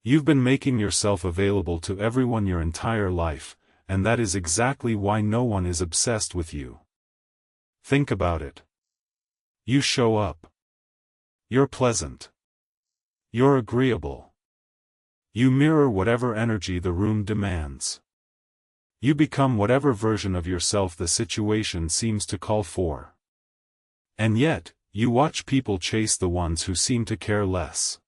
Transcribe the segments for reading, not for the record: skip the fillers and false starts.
You've been making yourself available to everyone your entire life, and that is exactly why no one is obsessed with you. Think about it. You show up. You're pleasant. You're agreeable. You mirror whatever energy the room demands. You become whatever version of yourself the situation seems to call for. And yet, you watch people chase the ones who seem to care less.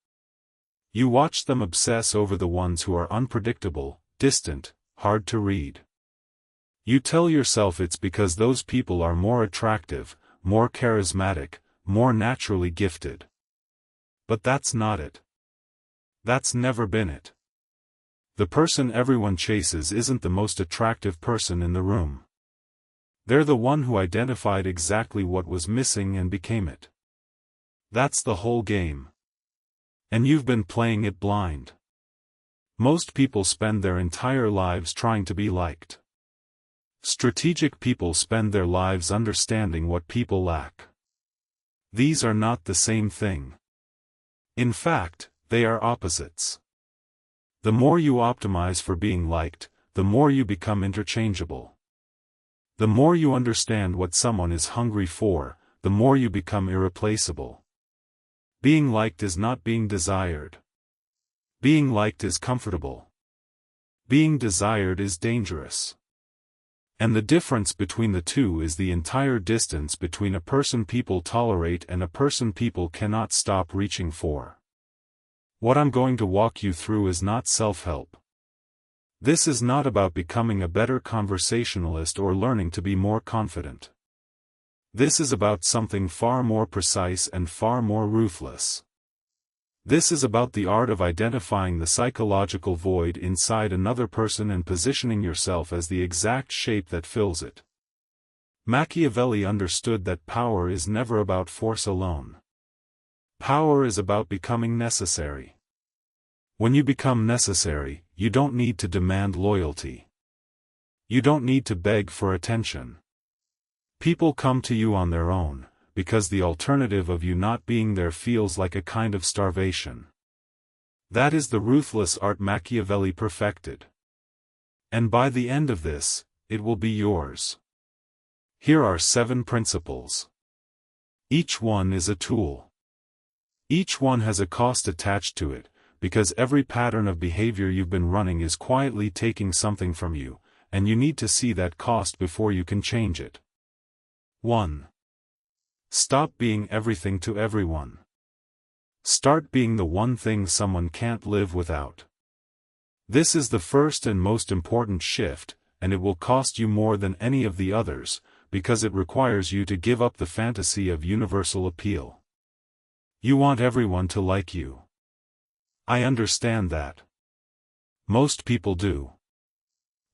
You watch them obsess over the ones who are unpredictable, distant, hard to read. You tell yourself it's because those people are more attractive, more charismatic, more naturally gifted. But that's not it. That's never been it. The person everyone chases isn't the most attractive person in the room. They're the one who identified exactly what was missing and became it. That's the whole game. And you've been playing it blind. Most people spend their entire lives trying to be liked. Strategic people spend their lives understanding what people lack. These are not the same thing. In fact, they are opposites. The more you optimize for being liked, the more you become interchangeable. The more you understand what someone is hungry for, the more you become irreplaceable. Being liked is not being desired. Being liked is comfortable. Being desired is dangerous. And the difference between the two is the entire distance between a person people tolerate and a person people cannot stop reaching for. What I'm going to walk you through is not self-help. This is not about becoming a better conversationalist or learning to be more confident. This is about something far more precise and far more ruthless. This is about the art of identifying the psychological void inside another person and positioning yourself as the exact shape that fills it. Machiavelli understood that power is never about force alone. Power is about becoming necessary. When you become necessary, you don't need to demand loyalty. You don't need to beg for attention. People come to you on their own, because the alternative of you not being there feels like a kind of starvation. That is the ruthless art Machiavelli perfected. And by the end of this, it will be yours. Here are 7 principles. Each one is a tool. Each one has a cost attached to it, because every pattern of behavior you've been running is quietly taking something from you, and you need to see that cost before you can change it. 1. Stop being everything to everyone. Start being the one thing someone can't live without. This is the first and most important shift, and it will cost you more than any of the others, because it requires you to give up the fantasy of universal appeal. You want everyone to like you. I understand that. Most people do.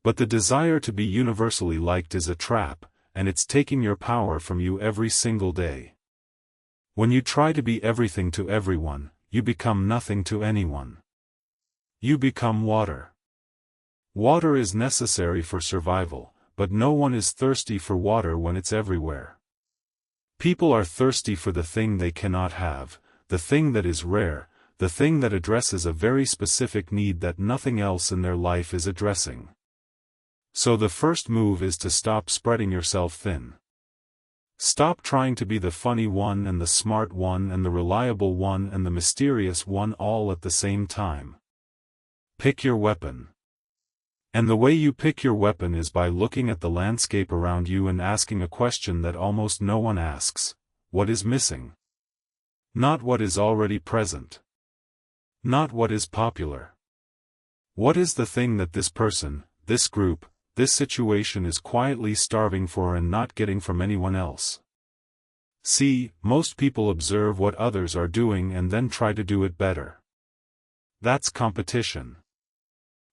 But the desire to be universally liked is a trap, and it's taking your power from you every single day. When you try to be everything to everyone, you become nothing to anyone. You become water. Water is necessary for survival, but no one is thirsty for water when it's everywhere. People are thirsty for the thing they cannot have, the thing that is rare, the thing that addresses a very specific need that nothing else in their life is addressing. So the first move is to stop spreading yourself thin. Stop trying to be the funny one and the smart one and the reliable one and the mysterious one all at the same time. Pick your weapon. And the way you pick your weapon is by looking at the landscape around you and asking a question that almost no one asks: what is missing? Not what is already present. Not what is popular. What is the thing that this person, this group, this situation is quietly starving for and not getting from anyone else? See, most people observe what others are doing and then try to do it better. That's competition.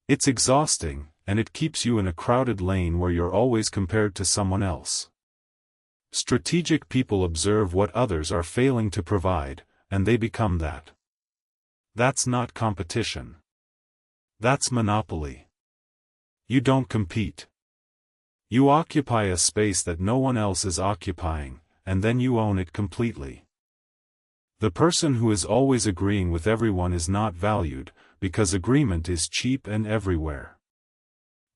It's exhausting, and it keeps you in a crowded lane where you're always compared to someone else. Strategic people observe what others are failing to provide, and they become that. That's not competition. That's monopoly. You don't compete. You occupy a space that no one else is occupying, and then you own it completely. The person who is always agreeing with everyone is not valued, because agreement is cheap and everywhere.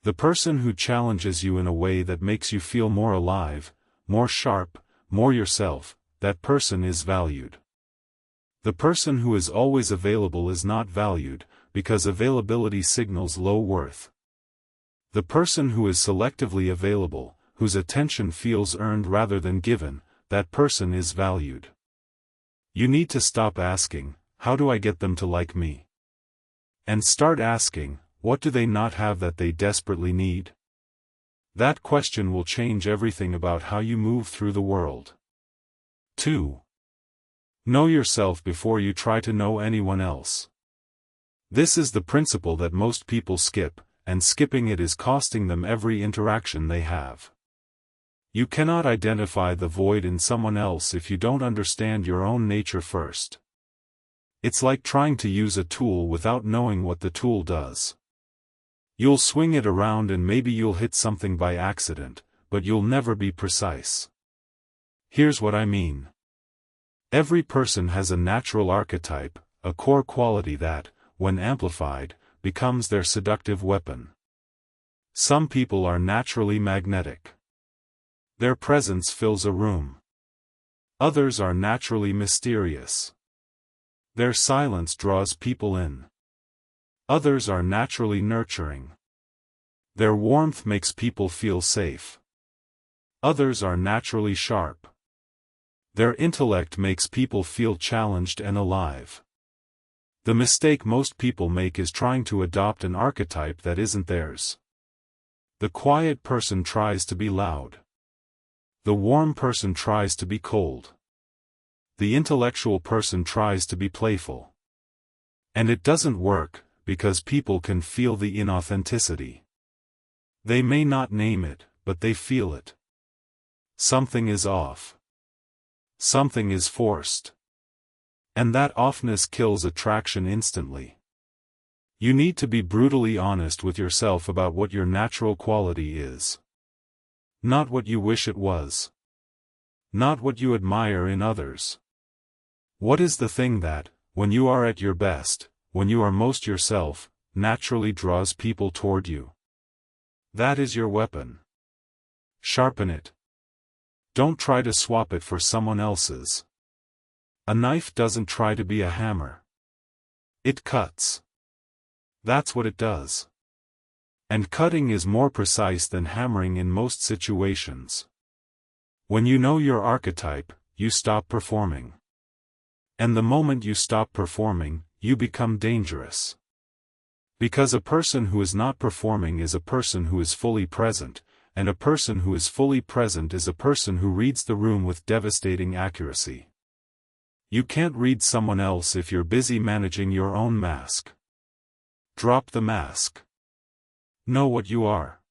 The person who challenges you in a way that makes you feel more alive, more sharp, more yourself, that person is valued. The person who is always available is not valued, because availability signals low worth. The person who is selectively available, whose attention feels earned rather than given, that person is valued. You need to stop asking, "How do I get them to like me?" and start asking, "What do they not have that they desperately need?" That question will change everything about how you move through the world. 2. Know yourself before you try to know anyone else. This is the principle that most people skip, and skipping it is costing them every interaction they have. You cannot identify the void in someone else if you don't understand your own nature first. It's like trying to use a tool without knowing what the tool does. You'll swing it around and maybe you'll hit something by accident, but you'll never be precise. Here's what I mean. Every person has a natural archetype, a core quality that, when amplified, becomes their seductive weapon. Some people are naturally magnetic. Their presence fills a room. Others are naturally mysterious. Their silence draws people in. Others are naturally nurturing. Their warmth makes people feel safe. Others are naturally sharp. Their intellect makes people feel challenged and alive. The mistake most people make is trying to adopt an archetype that isn't theirs. The quiet person tries to be loud. The warm person tries to be cold. The intellectual person tries to be playful. And it doesn't work, because people can feel the inauthenticity. They may not name it, but they feel it. Something is off. Something is forced. And that offness kills attraction instantly. You need to be brutally honest with yourself about what your natural quality is. Not what you wish it was. Not what you admire in others. What is the thing that, when you are at your best, when you are most yourself, naturally draws people toward you? That is your weapon. Sharpen it. Don't try to swap it for someone else's. A knife doesn't try to be a hammer. It cuts. That's what it does. And cutting is more precise than hammering in most situations. When you know your archetype, you stop performing. And the moment you stop performing, you become dangerous. Because a person who is not performing is a person who is fully present, and a person who is fully present is a person who reads the room with devastating accuracy. You can't read someone else if you're busy managing your own mask. Drop the mask. Know what you are.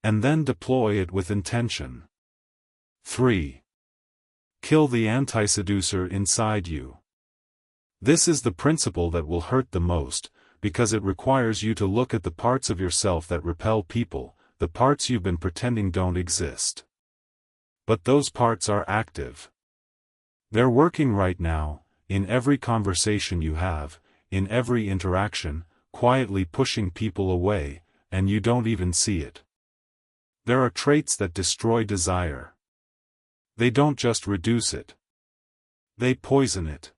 And then deploy it with intention. 3. Kill the anti-seducer inside you. This is the principle that will hurt the most, because it requires you to look at the parts of yourself that repel people, the parts you've been pretending don't exist. But those parts are active. They're working right now, in every conversation you have, in every interaction, quietly pushing people away, and you don't even see it. There are traits that destroy desire. They don't just reduce it. They poison it.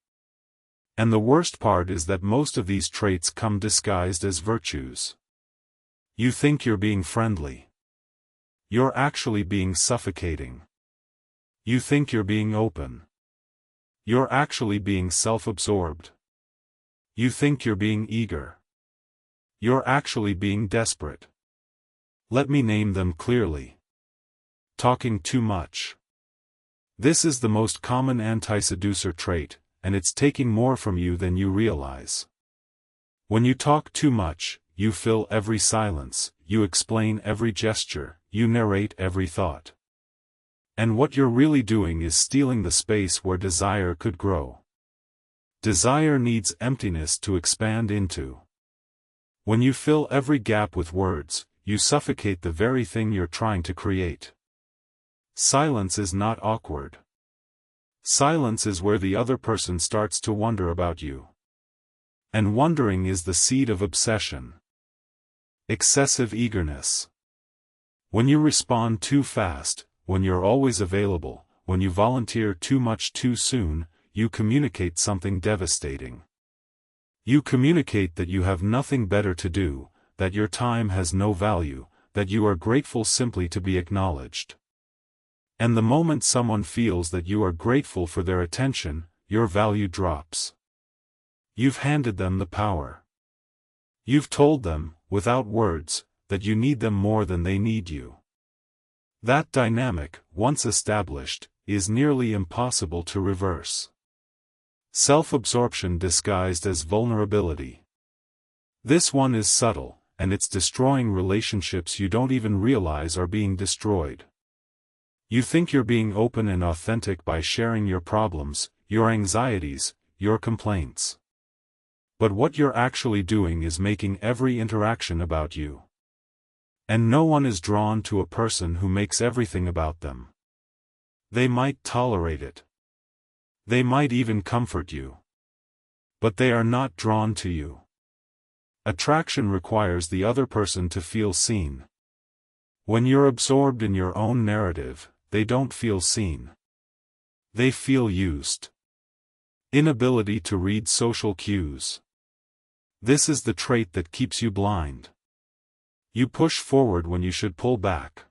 And the worst part is that most of these traits come disguised as virtues. You think you're being friendly. You're actually being suffocating. You think you're being open. You're actually being self-absorbed. You think you're being eager. You're actually being desperate. Let me name them clearly. Talking too much. This is the most common anti-seducer trait, and it's taking more from you than you realize. When you talk too much, you fill every silence, you explain every gesture, you narrate every thought. And what you're really doing is stealing the space where desire could grow. Desire needs emptiness to expand into. When you fill every gap with words, you suffocate the very thing you're trying to create. Silence is not awkward. Silence is where the other person starts to wonder about you. And wondering is the seed of obsession. Excessive eagerness. When you respond too fast, when you're always available, when you volunteer too much too soon, you communicate something devastating. You communicate that you have nothing better to do, that your time has no value, that you are grateful simply to be acknowledged. And the moment someone feels that you are grateful for their attention, your value drops. You've handed them the power. You've told them, without words, that you need them more than they need you. That dynamic, once established, is nearly impossible to reverse. Self-absorption disguised as vulnerability. This one is subtle, and it's destroying relationships you don't even realize are being destroyed. You think you're being open and authentic by sharing your problems, your anxieties, your complaints. But what you're actually doing is making every interaction about you. And no one is drawn to a person who makes everything about them. They might tolerate it. They might even comfort you. But they are not drawn to you. Attraction requires the other person to feel seen. When you're absorbed in your own narrative, they don't feel seen. They feel used. Inability to read social cues. This is the trait that keeps you blind. You push forward when you should pull back.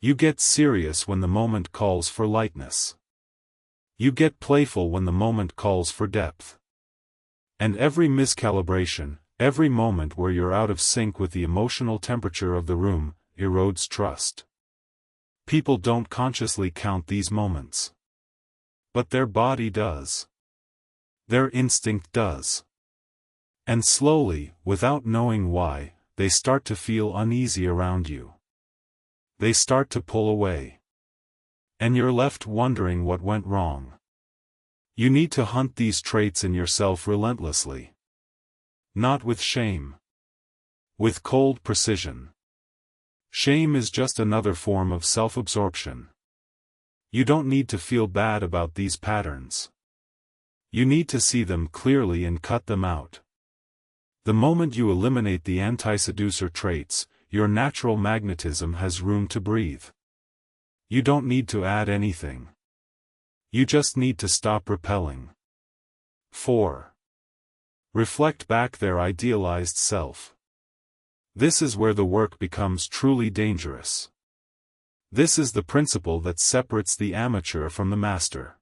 You get serious when the moment calls for lightness. You get playful when the moment calls for depth. And every miscalibration, every moment where you're out of sync with the emotional temperature of the room, erodes trust. People don't consciously count these moments. But their body does. Their instinct does. And slowly, without knowing why, they start to feel uneasy around you. They start to pull away. And you're left wondering what went wrong. You need to hunt these traits in yourself relentlessly. Not with shame. With cold precision. Shame is just another form of self-absorption. You don't need to feel bad about these patterns. You need to see them clearly and cut them out. The moment you eliminate the anti-seducer traits, your natural magnetism has room to breathe. You don't need to add anything. You just need to stop repelling. 4. Reflect back their idealized self. This is where the work becomes truly dangerous. This is the principle that separates the amateur from the master.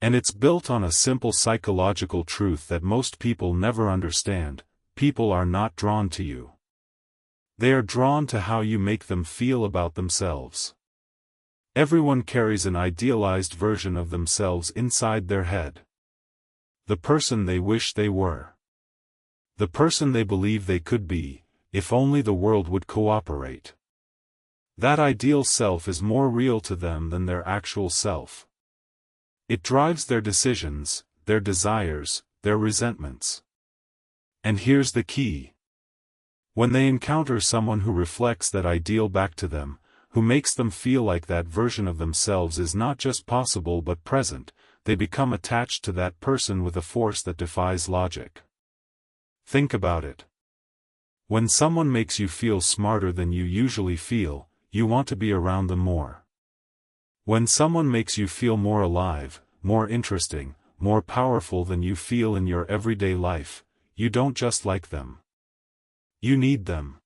And it's built on a simple psychological truth that most people never understand: people are not drawn to you. They are drawn to how you make them feel about themselves. Everyone carries an idealized version of themselves inside their head. The person they wish they were. The person they believe they could be, if only the world would cooperate. That ideal self is more real to them than their actual self. It drives their decisions, their desires, their resentments. And here's the key. When they encounter someone who reflects that ideal back to them, who makes them feel like that version of themselves is not just possible but present, they become attached to that person with a force that defies logic. Think about it. When someone makes you feel smarter than you usually feel, you want to be around them more. When someone makes you feel more alive, more interesting, more powerful than you feel in your everyday life, you don't just like them. You need them.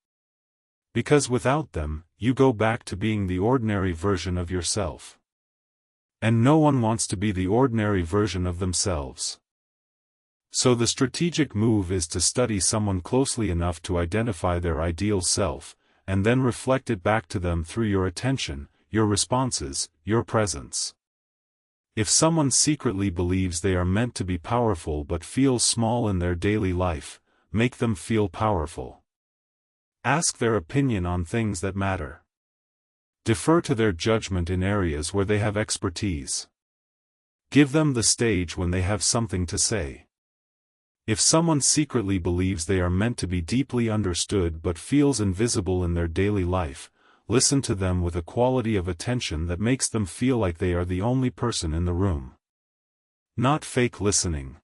Because without them, you go back to being the ordinary version of yourself. And no one wants to be the ordinary version of themselves. So the strategic move is to study someone closely enough to identify their ideal self, and then reflect it back to them through your attention, your responses, your presence. If someone secretly believes they are meant to be powerful but feels small in their daily life, make them feel powerful. Ask their opinion on things that matter. Defer to their judgment in areas where they have expertise. Give them the stage when they have something to say. If someone secretly believes they are meant to be deeply understood but feels invisible in their daily life, listen to them with a quality of attention that makes them feel like they are the only person in the room. Not fake listening.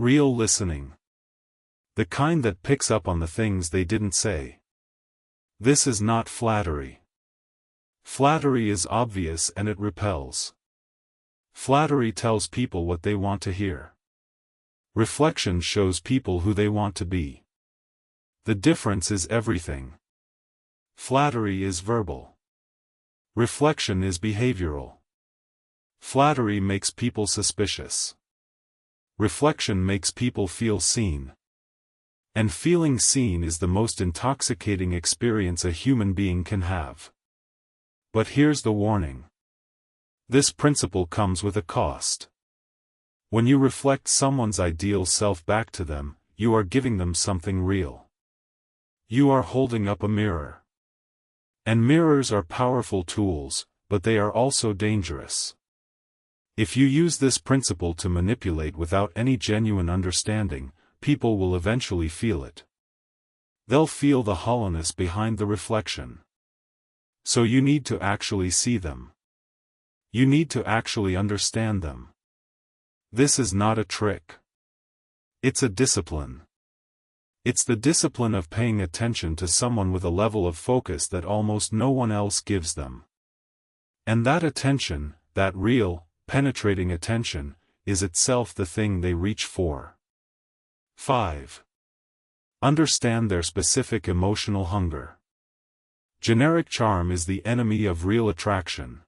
Real listening. The kind that picks up on the things they didn't say. This is not flattery. Flattery is obvious and it repels. Flattery tells people what they want to hear. Reflection shows people who they want to be. The difference is everything. Flattery is verbal. Reflection is behavioral. Flattery makes people suspicious. Reflection makes people feel seen. And feeling seen is the most intoxicating experience a human being can have. But here's the warning. This principle comes with a cost. When you reflect someone's ideal self back to them, you are giving them something real. You are holding up a mirror. And mirrors are powerful tools, but they are also dangerous. If you use this principle to manipulate without any genuine understanding, people will eventually feel it. They'll feel the hollowness behind the reflection. So you need to actually see them. You need to actually understand them. This is not a trick. It's a discipline. It's the discipline of paying attention to someone with a level of focus that almost no one else gives them. And that attention, that real, penetrating attention, is itself the thing they reach for. 5. Understand their specific emotional hunger. Generic charm is the enemy of real attraction.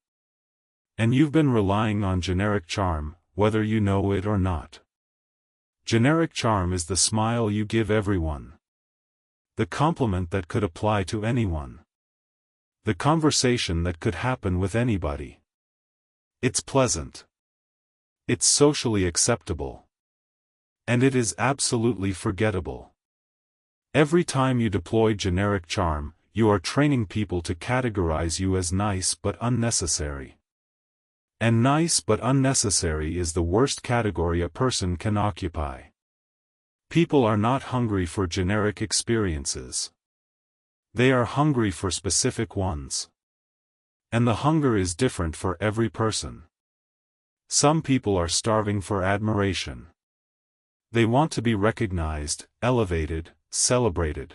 And you've been relying on generic charm, whether you know it or not. Generic charm is the smile you give everyone. The compliment that could apply to anyone. The conversation that could happen with anybody. It's pleasant. It's socially acceptable. And it is absolutely forgettable. Every time you deploy generic charm, you are training people to categorize you as nice but unnecessary. And nice but unnecessary is the worst category a person can occupy. People are not hungry for generic experiences. They are hungry for specific ones. And the hunger is different for every person. Some people are starving for admiration. They want to be recognized, elevated, celebrated.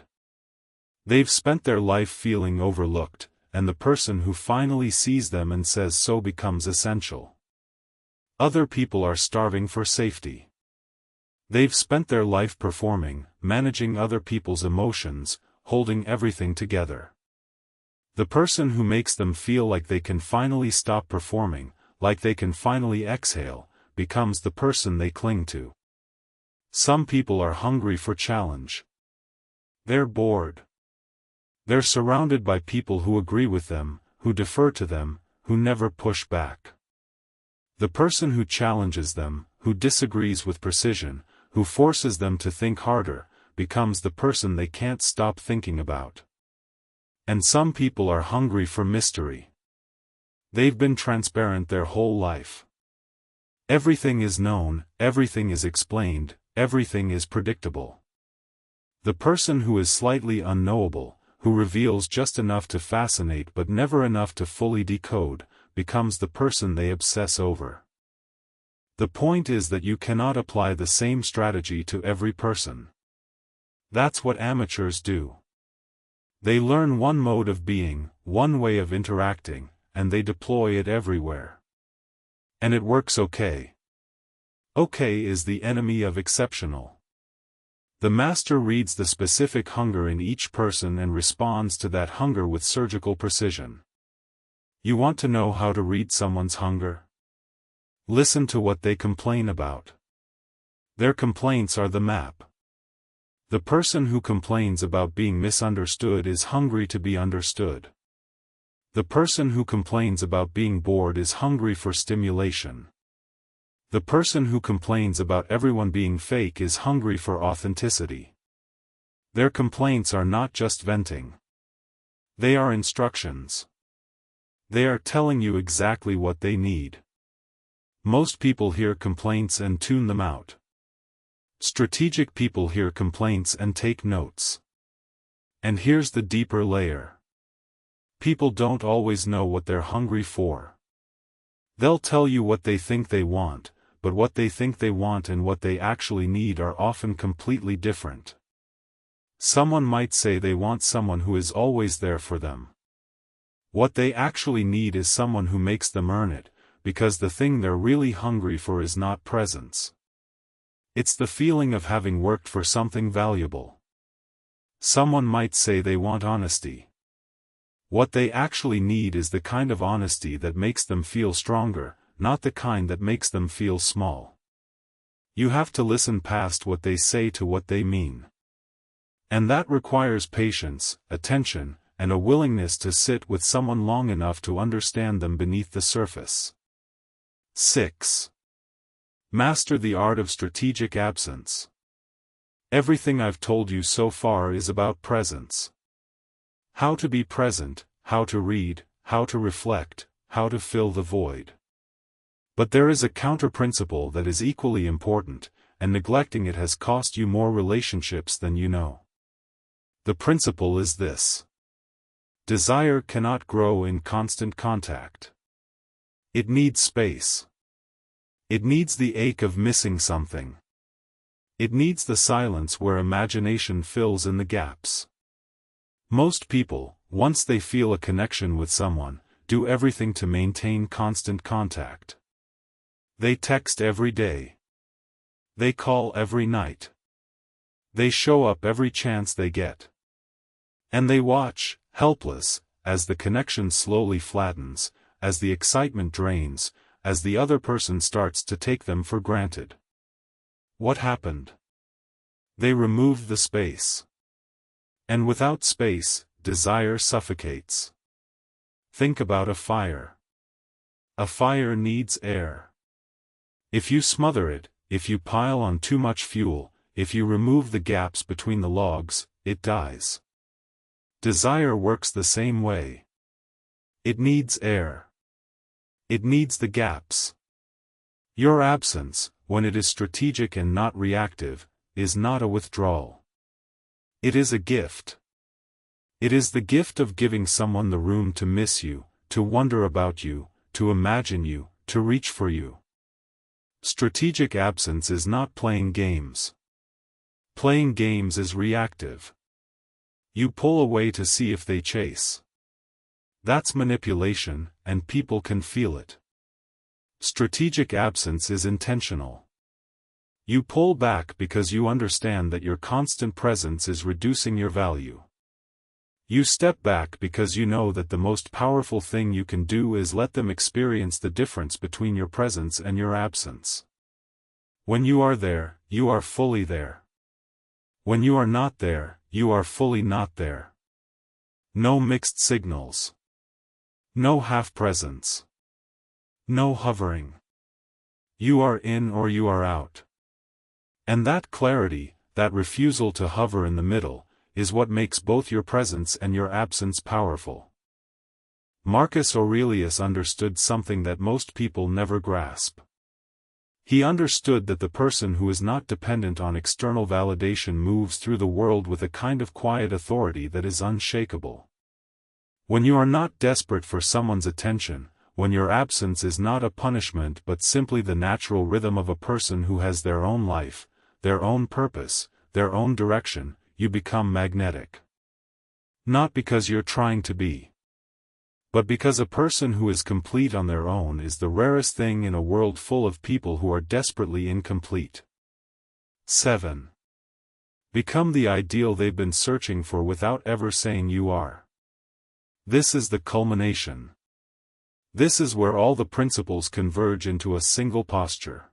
They've spent their life feeling overlooked, and the person who finally sees them and says so becomes essential. Other people are starving for safety. They've spent their life performing, managing other people's emotions, holding everything together. The person who makes them feel like they can finally stop performing, like they can finally exhale, becomes the person they cling to. Some people are hungry for challenge. They're bored. They're surrounded by people who agree with them, who defer to them, who never push back. The person who challenges them, who disagrees with precision, who forces them to think harder, becomes the person they can't stop thinking about. And some people are hungry for mystery. They've been transparent their whole life. Everything is known, everything is explained, everything is predictable. The person who is slightly unknowable, who reveals just enough to fascinate but never enough to fully decode, becomes the person they obsess over. The point is that you cannot apply the same strategy to every person. That's what amateurs do. They learn one mode of being, one way of interacting, and they deploy it everywhere. And it works okay. Okay is the enemy of exceptional. The master reads the specific hunger in each person and responds to that hunger with surgical precision. You want to know how to read someone's hunger? Listen to what they complain about. Their complaints are the map. The person who complains about being misunderstood is hungry to be understood. The person who complains about being bored is hungry for stimulation. The person who complains about everyone being fake is hungry for authenticity. Their complaints are not just venting. They are instructions. They are telling you exactly what they need. Most people hear complaints and tune them out. Strategic people hear complaints and take notes. And here's the deeper layer. People don't always know what they're hungry for. They'll tell you what they think they want, but what they think they want and what they actually need are often completely different. Someone might say they want someone who is always there for them. What they actually need is someone who makes them earn it, because the thing they're really hungry for is not presence. It's the feeling of having worked for something valuable. Someone might say they want honesty. What they actually need is the kind of honesty that makes them feel stronger, not the kind that makes them feel small. You have to listen past what they say to what they mean. And that requires patience, attention, and a willingness to sit with someone long enough to understand them beneath the surface. 6. Master the art of strategic absence. Everything I've told you so far is about presence. How to be present, how to read, how to reflect, how to fill the void. But there is a counter-principle that is equally important, and neglecting it has cost you more relationships than you know. The principle is this. Desire cannot grow in constant contact. It needs space. It needs the ache of missing something. It needs the silence where imagination fills in the gaps. Most people, once they feel a connection with someone, do everything to maintain constant contact. They text every day. They call every night. They show up every chance they get. And they watch, helpless, as the connection slowly flattens, as the excitement drains, as the other person starts to take them for granted. What happened? They removed the space. And without space, desire suffocates. Think about a fire. A fire needs air. If you smother it, if you pile on too much fuel, if you remove the gaps between the logs, it dies. Desire works the same way. It needs air. It needs the gaps. Your absence, when it is strategic and not reactive, is not a withdrawal. It is a gift. It is the gift of giving someone the room to miss you, to wonder about you, to imagine you, to reach for you. Strategic absence is not playing games. Playing games is reactive. You pull away to see if they chase. That's manipulation, and people can feel it. Strategic absence is intentional. You pull back because you understand that your constant presence is reducing your value. You step back because you know that the most powerful thing you can do is let them experience the difference between your presence and your absence. When you are there, you are fully there. When you are not there, you are fully not there. No mixed signals. No half-presence. No hovering. You are in or you are out. And that clarity, that refusal to hover in the middle, is what makes both your presence and your absence powerful. Marcus Aurelius understood something that most people never grasp. He understood that the person who is not dependent on external validation moves through the world with a kind of quiet authority that is unshakable. When you are not desperate for someone's attention, when your absence is not a punishment but simply the natural rhythm of a person who has their own life, their own purpose, their own direction, you become magnetic. Not because you're trying to be, but because a person who is complete on their own is the rarest thing in a world full of people who are desperately incomplete. 7. Become the ideal they've been searching for without ever saying you are. This is the culmination. This is where all the principles converge into a single posture.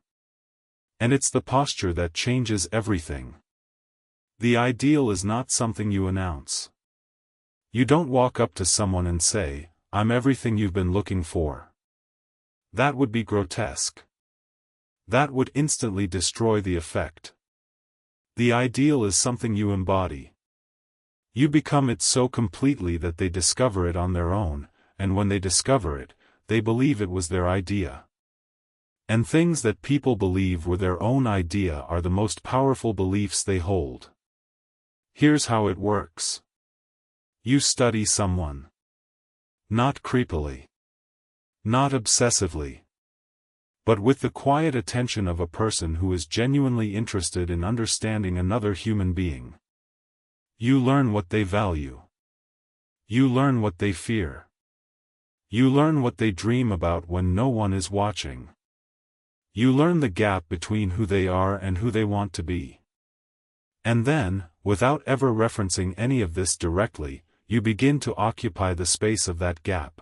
And it's the posture that changes everything. The ideal is not something you announce. You don't walk up to someone and say, "I'm everything you've been looking for." That would be grotesque. That would instantly destroy the effect. The ideal is something you embody. You become it so completely that they discover it on their own, and when they discover it, they believe it was their idea. And things that people believe were their own idea are the most powerful beliefs they hold. Here's how it works. You study someone. Not creepily. Not obsessively. but with the quiet attention of a person who is genuinely interested in understanding another human being. You learn what they value. You learn what they fear. You learn what they dream about when no one is watching. You learn the gap between who they are and who they want to be. And then, without ever referencing any of this directly, you begin to occupy the space of that gap.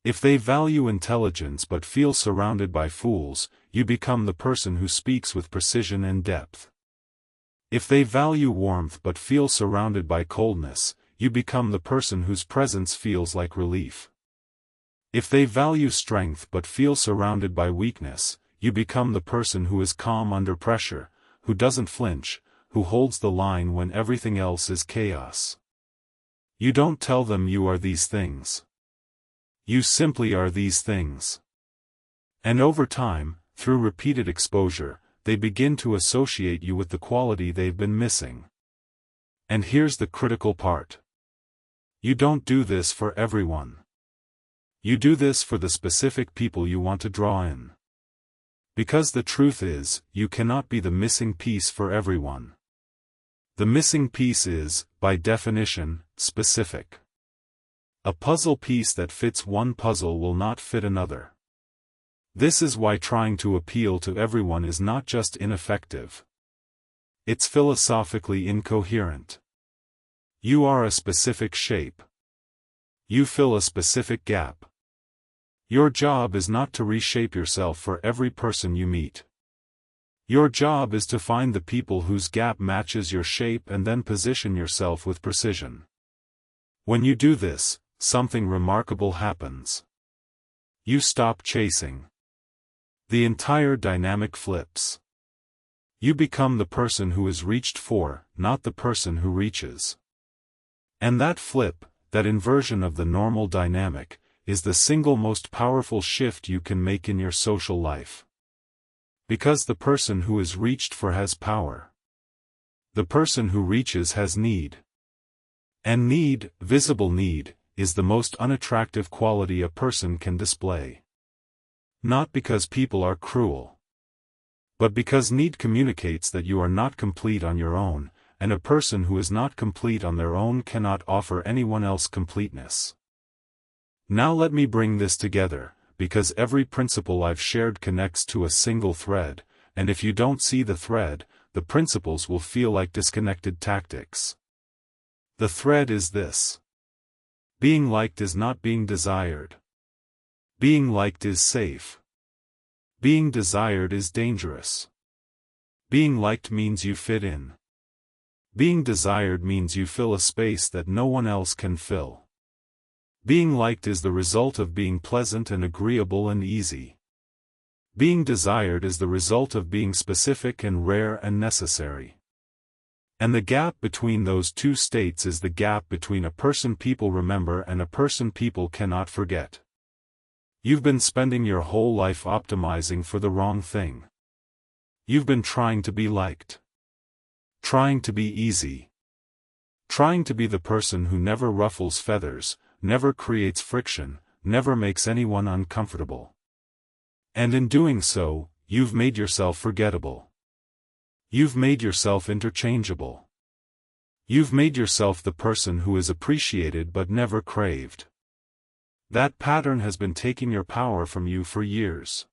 If they value intelligence but feel surrounded by fools, you become the person who speaks with precision and depth. If they value warmth but feel surrounded by coldness, you become the person whose presence feels like relief. If they value strength but feel surrounded by weakness, you become the person who is calm under pressure, who doesn't flinch, who holds the line when everything else is chaos. You don't tell them you are these things. You simply are these things. And over time, through repeated exposure, they begin to associate you with the quality they've been missing. And here's the critical part. You don't do this for everyone. You do this for the specific people you want to draw in. Because the truth is, you cannot be the missing piece for everyone. The missing piece is, by definition, specific. A puzzle piece that fits one puzzle will not fit another. This is why trying to appeal to everyone is not just ineffective. It's philosophically incoherent. You are a specific shape. You fill a specific gap. Your job is not to reshape yourself for every person you meet. Your job is to find the people whose gap matches your shape and then position yourself with precision. When you do this, something remarkable happens. You stop chasing. The entire dynamic flips. You become the person who is reached for, not the person who reaches. And that flip, that inversion of the normal dynamic, is the single most powerful shift you can make in your social life. Because the person who is reached for has power. The person who reaches has need. And need, visible need, is the most unattractive quality a person can display. Not because people are cruel. But because need communicates that you are not complete on your own, and a person who is not complete on their own cannot offer anyone else completeness. Now let me bring this together, because every principle I've shared connects to a single thread, and if you don't see the thread, the principles will feel like disconnected tactics. The thread is this. Being liked is not being desired. Being liked is safe. Being desired is dangerous. Being liked means you fit in. Being desired means you fill a space that no one else can fill. Being liked is the result of being pleasant and agreeable and easy. Being desired is the result of being specific and rare and necessary. And the gap between those two states is the gap between a person people remember and a person people cannot forget. You've been spending your whole life optimizing for the wrong thing. You've been trying to be liked. Trying to be easy. Trying to be the person who never ruffles feathers, never creates friction, never makes anyone uncomfortable. And in doing so, you've made yourself forgettable. You've made yourself interchangeable. You've made yourself the person who is appreciated but never craved. That pattern has been taking your power from you for years.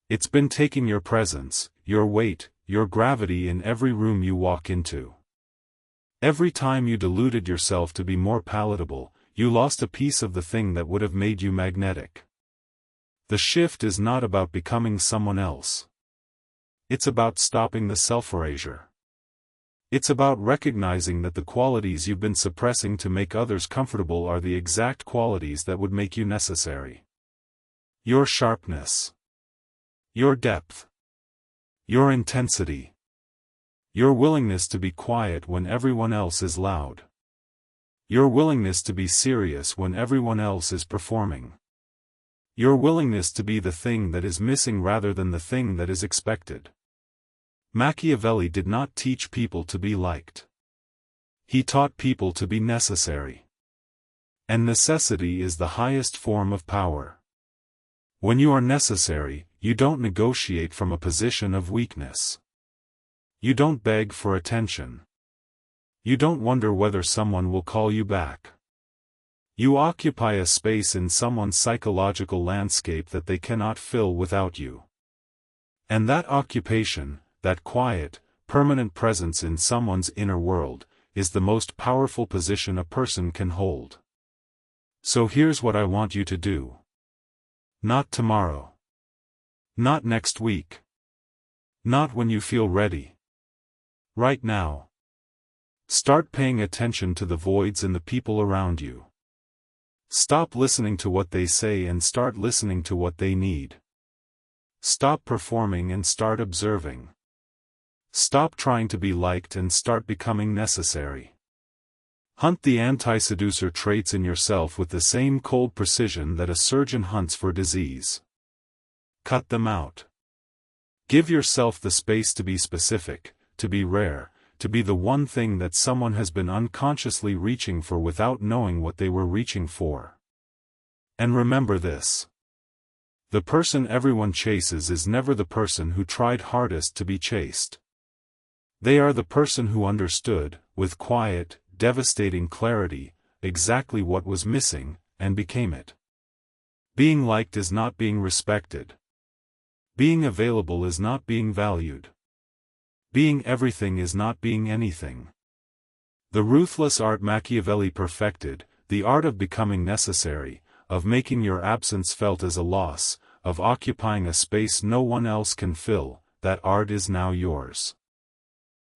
It's been taking your presence, your weight, your gravity in every room you walk into. Every time you diluted yourself to be more palatable, you lost a piece of the thing that would have made you magnetic. The shift is not about becoming someone else. It's about stopping the self-erasure. It's about recognizing that the qualities you've been suppressing to make others comfortable are the exact qualities that would make you necessary. Your sharpness. Your depth. Your intensity. Your willingness to be quiet when everyone else is loud. Your willingness to be serious when everyone else is performing. Your willingness to be the thing that is missing rather than the thing that is expected. Machiavelli did not teach people to be liked. He taught people to be necessary. And necessity is the highest form of power. When you are necessary, You don't negotiate from a position of weakness. You don't beg for attention. You don't wonder whether someone will call you back. You occupy a space in someone's psychological landscape that they cannot fill without you. And that occupation, that quiet, permanent presence in someone's inner world, is the most powerful position a person can hold. So here's what I want you to do. Not tomorrow. Not next week. Not when you feel ready. Right now. Start paying attention to the voids in the people around you. Stop listening to what they say and start listening to what they need. Stop performing and start observing. Stop trying to be liked and start becoming necessary. Hunt the anti-seducer traits in yourself with the same cold precision that a surgeon hunts for disease. Cut them out. Give yourself the space to be specific, to be rare, to be the one thing that someone has been unconsciously reaching for without knowing what they were reaching for. And remember this. The person everyone chases is never the person who tried hardest to be chased. They are the person who understood, with quiet, devastating clarity, exactly what was missing, and became it. Being liked is not being respected. Being available is not being valued. Being everything is not being anything. The ruthless art Machiavelli perfected, the art of becoming necessary, of making your absence felt as a loss, of occupying a space no one else can fill, that art is now yours.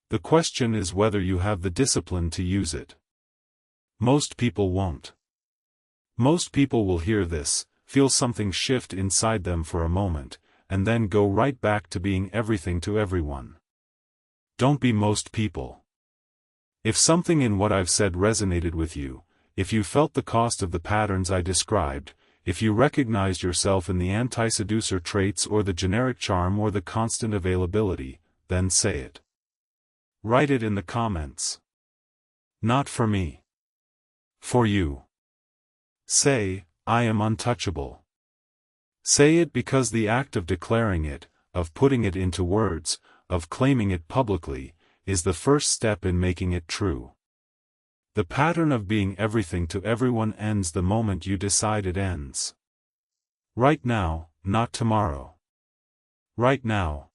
The question is whether you have the discipline to use it. Most people won't. Most people will hear this, feel something shift inside them for a moment, and then go right back to being everything to everyone. Don't be most people. If something in what I've said resonated with you, if you felt the cost of the patterns I described, if you recognized yourself in the anti-seducer traits or the generic charm or the constant availability, then say it. Write it in the comments. Not for me. For you. Say, I am untouchable. Say it because the act of declaring it, of putting it into words, of claiming it publicly, is the first step in making it true. The pattern of being everything to everyone ends the moment you decide it ends. Right now, not tomorrow. Right now.